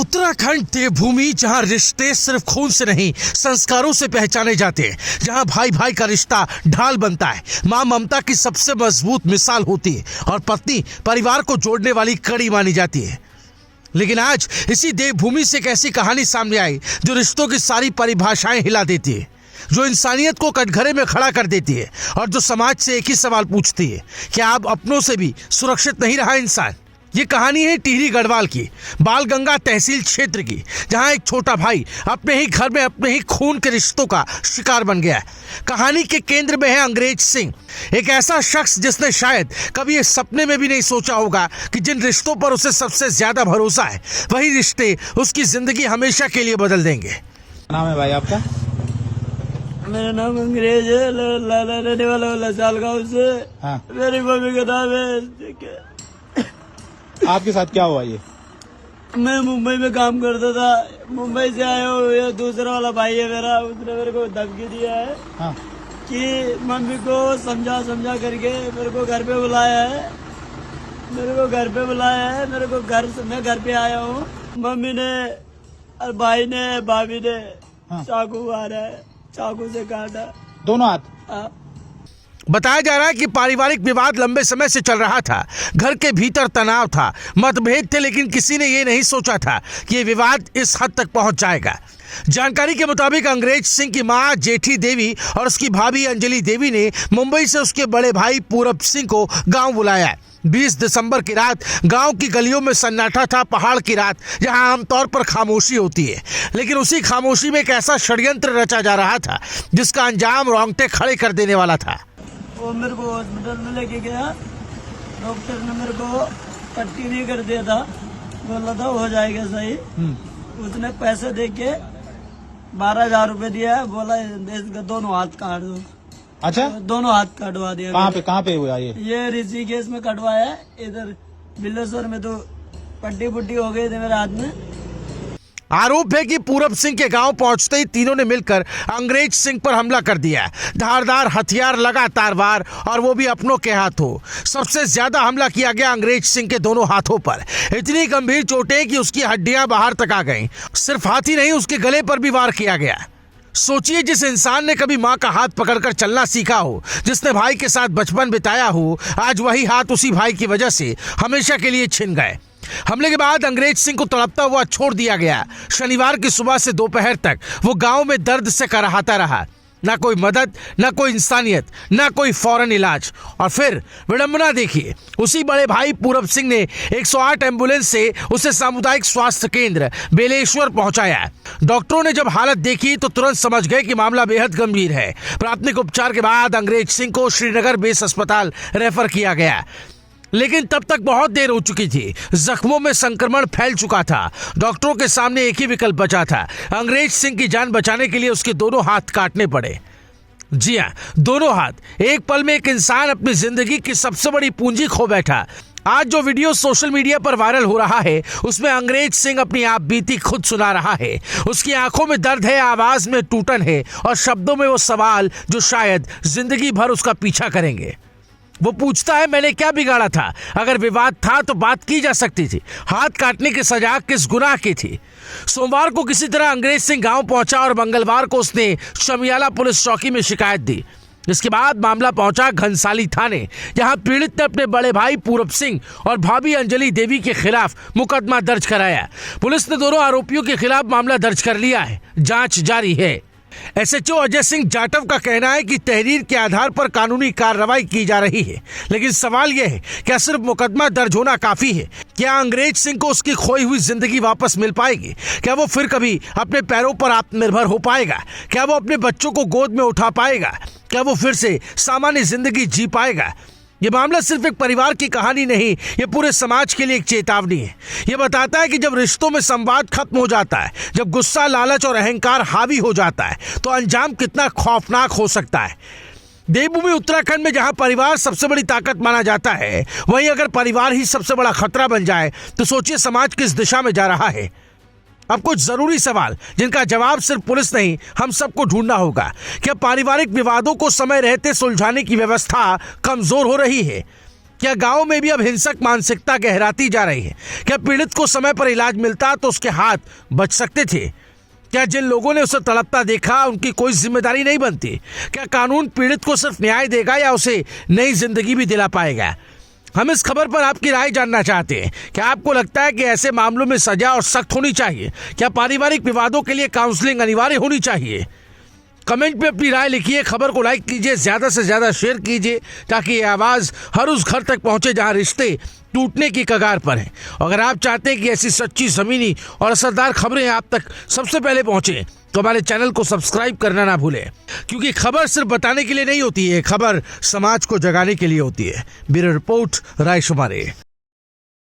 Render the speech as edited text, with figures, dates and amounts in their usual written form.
उत्तराखंड देवभूमि, जहां रिश्ते सिर्फ खून से नहीं संस्कारों से पहचाने जाते हैं, जहां भाई भाई का रिश्ता ढाल बनता है, मां ममता की सबसे मजबूत मिसाल होती है और पत्नी परिवार को जोड़ने वाली कड़ी मानी जाती है। लेकिन आज इसी देवभूमि से एक ऐसी कहानी सामने आई जो रिश्तों की सारी परिभाषाएं हिला देती है, जो इंसानियत को कटघरे में खड़ा कर देती है और जो समाज से एक ही सवाल पूछती है, क्या आप अपनों से भी सुरक्षित नहीं रहा इंसान? ये कहानी है टिहरी गढ़वाल की, बालगंगा तहसील क्षेत्र की, जहां एक छोटा भाई अपने ही घर में अपने ही खून के रिश्तों का शिकार बन गया है। कहानी के केंद्र में है अंग्रेज सिंह, एक ऐसा शख्स जिसने शायद कभी ये सपने में भी नहीं सोचा होगा कि जिन रिश्तों पर उसे सबसे ज्यादा भरोसा है, वही रिश्ते उसकी जिंदगी हमेशा के लिए बदल देंगे। नाम है भाई आपका? मेरा नाम अंग्रेज है, रहने वाला साल गाँव से। हाँ। मेरी मम्मी का नाम है। आपके साथ क्या हुआ ये? मैं मुंबई में काम करता था, मुंबई से आया हूँ। ये दूसरा वाला भाई है मेरा, उसने मेरे को धमकी दिया है। हाँ। कि मम्मी को समझा करके मेरे को घर पे बुलाया है, मैं घर पे आया हूँ। मम्मी ने और भाई ने भाभी ने चाकू मारा है, चाकू से काटा दोनों हाथ। हाँ। बताया जा रहा है कि पारिवारिक विवाद लंबे समय से चल रहा था, घर के भीतर तनाव था, मतभेद थे, लेकिन किसी ने ये नहीं सोचा था कि ये विवाद इस हद तक पहुंच जाएगा। जानकारी के मुताबिक अंग्रेज सिंह की मां जेठी देवी और उसकी भाभी अंजलि देवी ने मुंबई से उसके बड़े भाई पूरब सिंह को गांव बुलाया। 20 दिसंबर की रात गांव की गलियों में सन्नाटा था, पहाड़ की रात जहां आमतौर पर खामोशी होती है, लेकिन उसी खामोशी में एक ऐसा षड्यंत्र रचा जा रहा था जिसका अंजाम रोंगटे खड़े कर देने वाला था। वो मेरे को हॉस्पिटल में लेके गया, डॉक्टर ने मेरे को पट्टी नहीं कर दिया था, बोला था हो जाएगा सही। उसने पैसे दे के 12,000 रुपए दिया, बोला इसका दोनों हाथ काट दो। अच्छा, दोनों हाथ कटवा दिया। कहाँ पे हुआ ये? ऋषिकेश में कटवाया, इधर बिल्लेश्वर में तो पट्टी पुट्टी हो गई थे मेरे हाथ में। आरोप है कि पूरब सिंह के गांव पहुंचते ही तीनों ने मिलकर अंग्रेज सिंह पर हमला कर दिया। धारदार हथियार, लगातार वार, और वो भी अपनों के हाथों। सबसे ज्यादा हमला किया गया अंग्रेज सिंह के दोनों हाथों पर। इतनी गंभीर चोटें कि उसकी हड्डियां बाहर तक आ गईं। सिर्फ हाथ ही नहीं, उसके गले पर भी वार किया गया। सोचिए, जिस इंसान ने कभी माँ का हाथ पकड़कर चलना सीखा हो, जिसने भाई के साथ बचपन बिताया हो, आज वही हाथ उसी भाई की वजह से हमेशा के लिए छिन गए। हमले के बाद अंग्रेज सिंह को तड़पता हुआ छोड़ दिया गया। शनिवार की सुबह से दोपहर तक वो गांव में दर्द से कराहता रहा। ना कोई मदद, ना कोई इंसानियत, ना कोई फौरन इलाज। और फिर विडंबना देखिए, उसी बड़े भाई पूरब सिंह ने 108 एम्बुलेंस से उसे सामुदायिक स्वास्थ्य केंद्र बेलेश्वर पहुंचाया। डॉक्टरों ने जब हालत देखी तो तुरंत समझ गए कि मामला बेहद गंभीर है। प्राथमिक उपचार के बाद अंग्रेज सिंह को श्रीनगर बेस अस्पताल रेफर किया गया, लेकिन तब तक बहुत देर हो चुकी थी। जख्मों में संक्रमण फैल चुका था। डॉक्टरों के सामने एक ही विकल्प बचा था, अंग्रेज सिंह की जान बचाने के लिए उसके दोनों हाथ काटने पड़े। जी हाँ, दोनों हाथ। एक पल में एक इंसान अपनी जिंदगी की सबसे बड़ी पूंजी खो बैठा। आज जो वीडियो सोशल मीडिया पर वायरल हो रहा है, उसमें अंग्रेज सिंह अपनी आप बीती खुद सुना रहा है। उसकी आंखों में दर्द है, आवाज में टूटन है, और शब्दों में वो सवाल जो शायद जिंदगी भर उसका पीछा करेंगे। वो पूछता है, मैंने क्या बिगाड़ा था? अगर विवाद था तो बात की जा सकती थी। हाथ काटने की सजा किस गुनाह की थी? सोमवार को किसी तरह अंग्रेज सिंह गांव पहुंचा और मंगलवार को उसने शमियाला पुलिस चौकी में शिकायत दी। इसके बाद मामला पहुंचा घनसाली थाने, जहां पीड़ित ने अपने बड़े भाई पूरब सिंह और भाभी अंजलि देवी के खिलाफ मुकदमा दर्ज कराया। पुलिस ने दोनों आरोपियों के खिलाफ मामला दर्ज कर लिया है, जांच जारी है। एसएचओ अजय सिंह जाटव का कहना है कि तहरीर के आधार पर कानूनी कार्रवाई की जा रही है, लेकिन सवाल यह है, क्या सिर्फ मुकदमा दर्ज होना काफी है? क्या अंग्रेज सिंह को उसकी खोई हुई जिंदगी वापस मिल पाएगी? क्या वो फिर कभी अपने पैरों पर आत्मनिर्भर हो पाएगा? क्या वो अपने बच्चों को गोद में उठा पाएगा? क्या वो फिर से सामान्य जिंदगी जी पाएगा? ये मामला सिर्फ एक परिवार की कहानी नहीं, ये पूरे समाज के लिए एक चेतावनी है। ये बताता है कि जब रिश्तों में संवाद खत्म हो जाता है, जब गुस्सा, लालच और अहंकार हावी हो जाता है, तो अंजाम कितना खौफनाक हो सकता है। देवभूमि उत्तराखंड में जहां परिवार सबसे बड़ी ताकत माना जाता है, वहीं अगर परिवार ही सबसे बड़ा खतरा बन जाए तो सोचिए समाज किस दिशा में जा रहा है। अब कुछ जरूरी सवाल जिनका जवाब सिर्फ पुलिस नहीं, हम सबको ढूंढना होगा। क्या पारिवारिक विवादों को समय रहते सुलझाने की व्यवस्था कमजोर हो रही है? क्या गांव में भी अब हिंसक मानसिकता गहराती जा रही है? क्या पीड़ित को समय पर इलाज मिलता तो उसके हाथ बच सकते थे? क्या जिन लोगों ने उसे तड़पता देखा उनकी कोई जिम्मेदारी नहीं बनती? क्या कानून पीड़ित को सिर्फ न्याय देगा या उसे नई जिंदगी भी दिला पाएगा? हम इस खबर पर आपकी राय जानना चाहते हैं। क्या आपको लगता है कि ऐसे मामलों में सजा और सख्त होनी चाहिए? क्या पारिवारिक विवादों के लिए काउंसलिंग अनिवार्य होनी चाहिए? कमेंट पे अपनी राय लिखिए। खबर को लाइक कीजिए, ज्यादा से ज्यादा शेयर कीजिए ताकि ये आवाज हर उस घर तक पहुंचे जहां रिश्ते टूटने की कगार पर हैं। अगर आप चाहते हैं कि ऐसी सच्ची, ज़मीनी और असरदार खबरें आप तक सबसे पहले पहुंचे तो हमारे चैनल को सब्सक्राइब करना ना भूलें, क्योंकि खबर सिर्फ बताने के लिए नहीं होती है, खबर समाज को जगाने के लिए होती है। Bureau report, रायशुमारी।